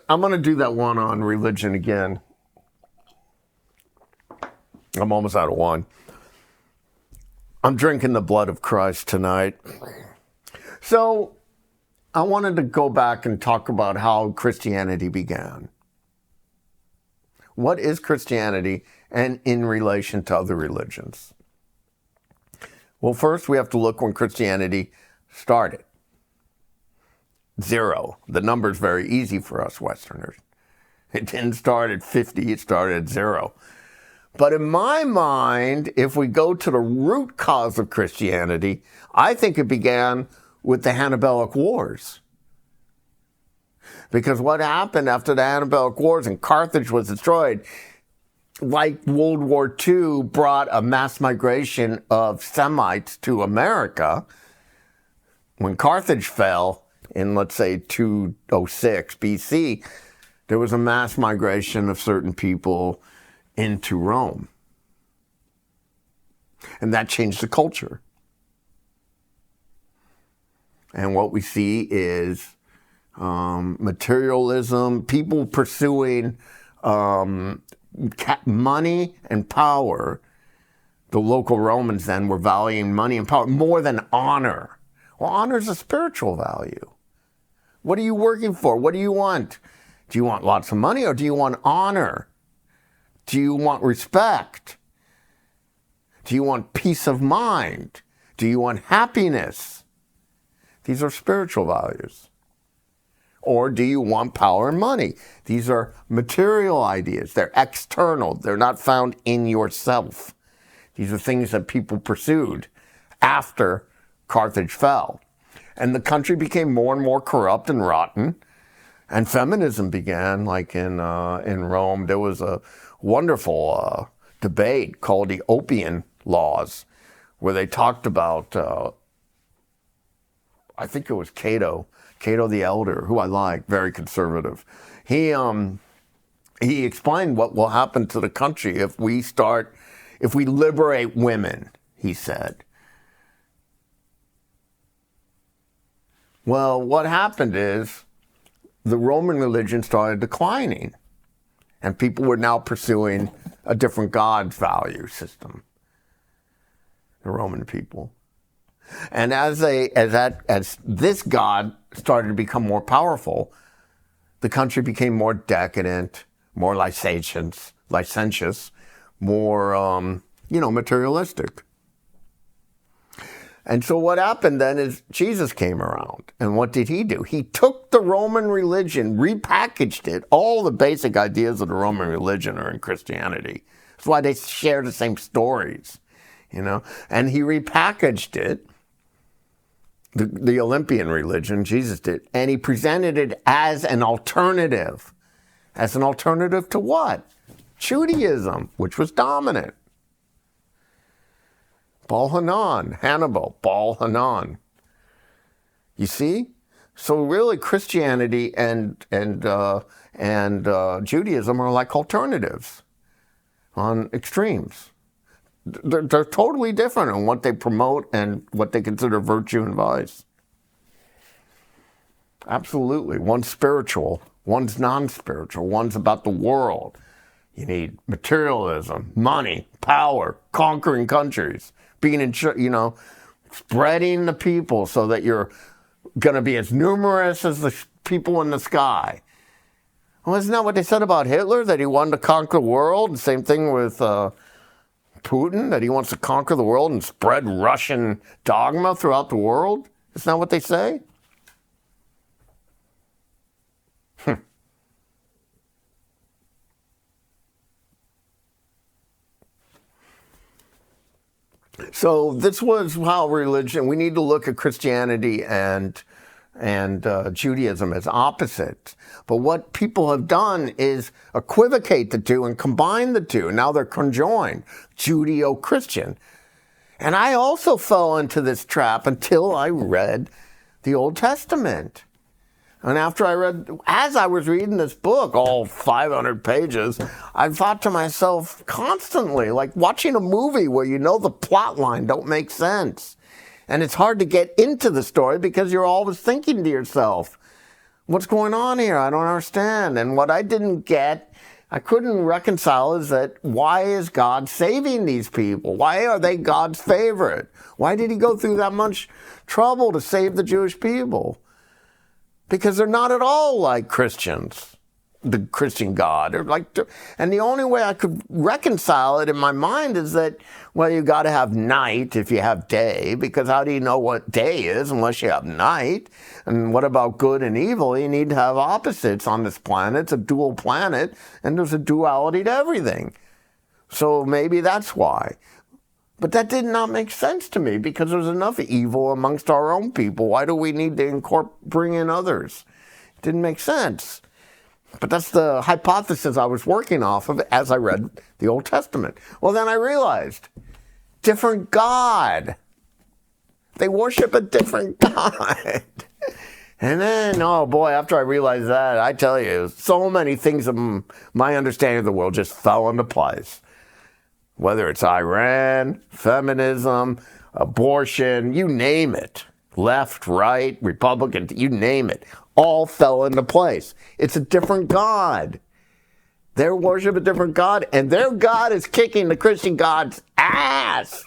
I'm going to do that one on religion again. I'm almost out of wine. I'm drinking the blood of Christ tonight. So I wanted to go back and talk about how Christianity began. What is Christianity and in relation to other religions? Well, first we have to look when Christianity started. 0. The number's very easy for us Westerners. It didn't start at 50, it started at 0. But in my mind, if we go to the root cause of Christianity, I think it began with the Hannibalic Wars. Because what happened after the Hannibalic Wars and Carthage was destroyed, like World War II brought a mass migration of Semites to America. When Carthage fell in, let's say, 206 BC, there was a mass migration of certain people into Rome. And that changed the culture. And what we see is materialism, people pursuing money and power. The local Romans then were valuing money and power more than honor. Well, honor is a spiritual value. What are you working for? What do you want? Do you want lots of money or do you want honor? Do you want respect? Do you want peace of mind? Do you want happiness? These are spiritual values. Or do you want power and money? These are material ideas. They're external. They're not found in yourself. These are things that people pursued after Carthage fell. And the country became more and more corrupt and rotten. And feminism began, like in Rome. There was a wonderful debate called the Oppian Laws, where they talked about, I think it was Cato the Elder, who I like, very conservative. He explained what will happen to the country if we liberate women, he said. Well, what happened is the Roman religion started declining, and people were now pursuing a different God's value system, the Roman people. And as this God started to become more powerful, the country became more decadent, more licentious, more materialistic. And so what happened then is Jesus came around. And what did he do? He took the Roman religion, repackaged it. All the basic ideas of the Roman religion are in Christianity. That's why they share the same stories, And he repackaged it, the Olympian religion, Jesus did, and he presented it as an alternative. As an alternative to what? Judaism, which was dominant. Hannibal, Baal Hanan. You see? So really Christianity and Judaism are like alternatives on extremes. They're totally different in what they promote and what they consider virtue and vice. Absolutely. One's spiritual, one's non-spiritual, one's about the world. You need materialism, money, power, conquering countries, being in, spreading the people so that you're going to be as numerous as the people in the sky. Well, isn't that what they said about Hitler, that he wanted to conquer the world? The same thing with Putin, that he wants to conquer the world and spread Russian dogma throughout the world? Isn't that what they say? So this was how religion, we need to look at Christianity and Judaism as opposites. But what people have done is equivocate the two and combine the two. Now they're conjoined, Judeo-Christian. And I also fell into this trap until I read the Old Testament. And as I was reading this book, all 500 pages, I thought to myself constantly, like watching a movie where the plot line don't make sense. And it's hard to get into the story because you're always thinking to yourself, what's going on here? I don't understand. And what I didn't get, I couldn't reconcile, is that why is God saving these people? Why are they God's favorite? Why did he go through that much trouble to save the Jewish people? Because they're not at all like Christians, the Christian God. And the only way I could reconcile it in my mind is that, well, you got to have night if you have day, because how do you know what day is unless you have night? And what about good and evil? You need to have opposites on this planet. It's a dual planet, and there's a duality to everything. So maybe that's why. But that did not make sense to me, because there's enough evil amongst our own people. Why do we need to bring in others? It didn't make sense. But that's the hypothesis I was working off of as I read the Old Testament. Well, then I realized, different God. They worship a different God. And then, oh boy, after I realized that, I tell you, so many things of my understanding of the world just fell into place. Whether it's Iran, feminism, abortion, you name it. Left, right, Republican, you name it. All fell into place. It's a different God. They worship a different God, and their God is kicking the Christian God's ass.